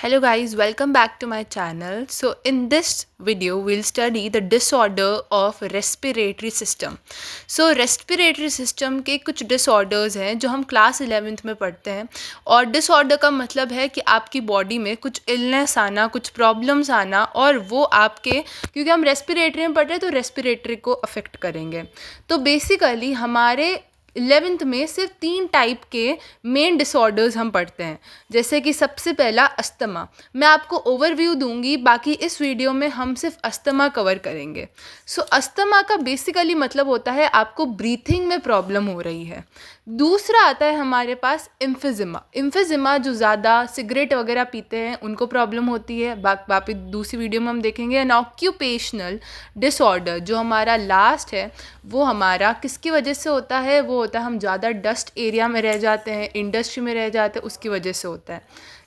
Hello guys, welcome back to my channel. So in this video we'll study the disorder of respiratory system. So respiratory system के कुछ disorders हैं जो हम class 11th में पढ़ते हैं और disorder का मतलब है कि आपकी बॉडी में कुछ illness आना, कुछ problems आना और वो आपके क्योंकि हम respiratory में पढ़ रहे हैं तो respiratory को affect करेंगे. तो basically हमारे 11th में सिर्फ 3 टाइप के मेन डिसऑर्डर्स हम पढ़ते हैं. जैसे कि सबसे पहला अस्थमा. मैं आपको ओवरव्यू दूंगी, बाकी इस वीडियो में हम सिर्फ अस्थमा कवर करेंगे. सो अस्थमा का बेसिकली मतलब होता है आपको ब्रीथिंग में प्रॉब्लम हो रही है. दूसरा आता है हमारे पास एम्फिजिमा. एम्फिजिमा जो ज़्यादा सिगरेट वगैरह पीते हैं उनको प्रॉब्लम होती है. बाकी दूसरी वीडियो में हम देखेंगे. एन ऑक्यूपेशनल डिसऑर्डर जो हमारा लास्ट है वो हमारा किसकी वजह से होता है? वो होता है हम ज़्यादा डस्ट एरिया में रह जाते हैं, इंडस्ट्री में रह जाते हैं, उसकी वजह से होता है.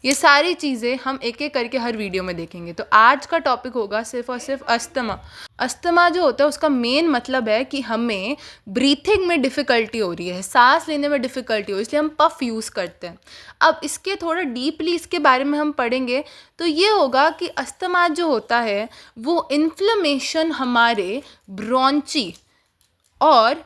ये सारी चीज़ें हम एक एक करके हर वीडियो में देखेंगे. तो आज का टॉपिक होगा सिर्फ और सिर्फ अस्थमा. अस्थमा जो होता है उसका मेन मतलब है कि हमें ब्रीथिंग में डिफ़िकल्टी हो रही है, सांस लेने में डिफ़िकल्टी हो, इसलिए हम पफ यूज़ करते हैं. अब इसके थोड़ा डीपली इसके बारे में हम पढ़ेंगे तो ये होगा कि अस्थमा जो होता है वो इन्फ्लेमेशन हमारे ब्रोंची और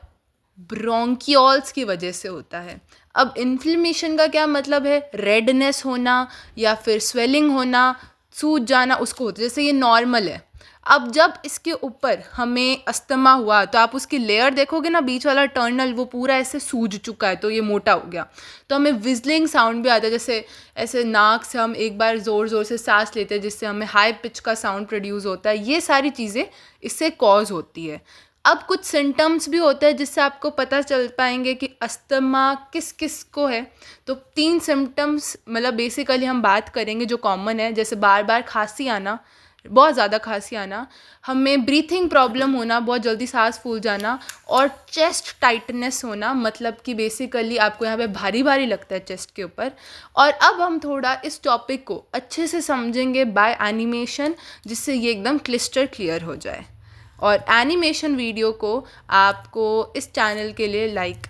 ब्रोंकियोल्स की वजह से होता है. अब इन्फ्लेमेशन का क्या मतलब है? रेडनेस होना या फिर स्वेलिंग होना, सूज जाना, उसको होता है. जैसे ये नॉर्मल है. अब जब इसके ऊपर हमें अस्थमा हुआ तो आप उसकी लेयर देखोगे ना, बीच वाला टर्नल वो पूरा ऐसे सूज चुका है तो ये मोटा हो गया. तो हमें विजलिंग साउंड भी आता है, जैसे ऐसे नाक से हम एक बार ज़ोर ज़ोर से सांस लेते हैं जिससे हमें हाई पिच का साउंड प्रोड्यूस होता है. ये सारी चीज़ें इससे कॉज होती है. अब कुछ सिम्टम्स भी होते हैं जिससे आपको पता चल पाएंगे कि अस्थमा किस किस को है. तो 3 सिम्टम्स मतलब बेसिकली हम बात करेंगे जो कॉमन है. जैसे बार बार खांसी आना, बहुत ज़्यादा खांसी आना, हमें ब्रीथिंग प्रॉब्लम होना, बहुत जल्दी सांस फूल जाना और चेस्ट टाइटनेस होना. मतलब कि बेसिकली आपको यहाँ पे भारी भारी लगता है चेस्ट के ऊपर. और अब हम थोड़ा इस टॉपिक को अच्छे से समझेंगे बाय एनिमेशन, जिससे ये एकदम क्लिस्टर क्लियर हो जाए. और एनिमेशन वीडियो को आपको इस चैनल के लिए लाइक.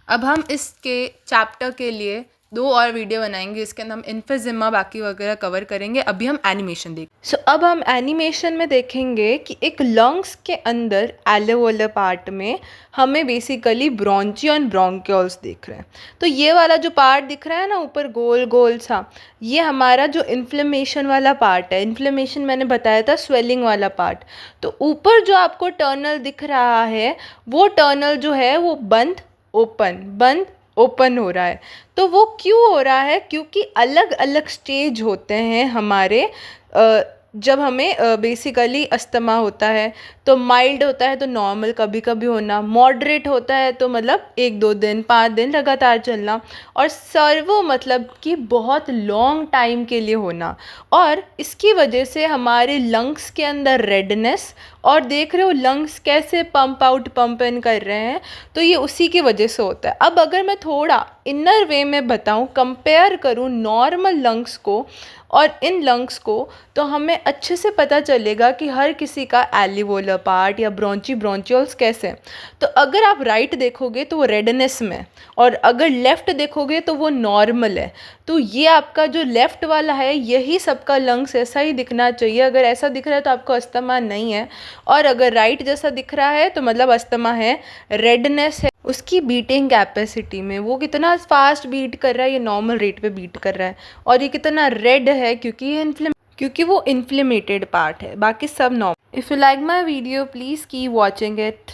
अब हम इसके चैप्टर के लिए 2 और वीडियो बनाएंगे. इसके अंदर हम इन्फिजिमा बाकी वगैरह कवर करेंगे. अभी हम एनिमेशन देखें. अब हम एनिमेशन में देखेंगे कि एक लंग्स के अंदर एल्वेओलर पार्ट में हमें बेसिकली ब्रोंची और ब्रोंकियोल्स दिख रहे हैं. तो ये वाला जो पार्ट दिख रहा है ना ऊपर गोल गोल सा, ये हमारा जो इन्फ्लेमेशन वाला पार्ट है. इन्फ्लेमेशन मैंने बताया था स्वेलिंग वाला पार्ट. तो ऊपर जो आपको टर्नल दिख रहा है वो टर्नल जो है वो बंद ओपन हो रहा है. तो वो क्यों हो रहा है? क्योंकि अलग अलग स्टेज होते हैं हमारे. जब हमें बेसिकली अस्थमा होता है तो माइल्ड होता है तो नॉर्मल कभी कभी होना, मॉडरेट होता है तो मतलब 1-2 दिन 5 दिन लगातार चलना, और सर्वो मतलब कि बहुत लॉन्ग टाइम के लिए होना. और इसकी वजह से हमारे लंग्स के अंदर रेडनेस, और देख रहे हो लंग्स कैसे पंप आउट पंप इन कर रहे हैं, तो ये उसी की वजह से होता है. अब अगर मैं थोड़ा इनर वे में बताऊं, कंपेयर करूं नॉर्मल लंग्स को और इन लंग्स को, तो हमें अच्छे से पता चलेगा कि हर किसी का एल्वेओलर पार्ट या ब्रोंचियोल्स कैसे हैं. तो अगर आप राइट देखोगे तो वो रेडनेस में, और अगर लेफ़्ट देखोगे तो वो नॉर्मल है. तो ये आपका जो लेफ़्ट वाला है यही सबका लंग्स ऐसा ही दिखना चाहिए. अगर ऐसा दिख रहा है तो आपको अस्थमा नहीं है, और अगर राइट जैसा दिख रहा है तो मतलब अस्थमा है. रेडनेस है उसकी बीटिंग कैपेसिटी में, वो कितना फास्ट बीट कर रहा है, ये नॉर्मल रेट पे बीट कर रहा है. और ये कितना रेड है क्योंकि वो इन्फ्लेमेटेड पार्ट है. बाकी सब normal. If you like my video please keep watching it.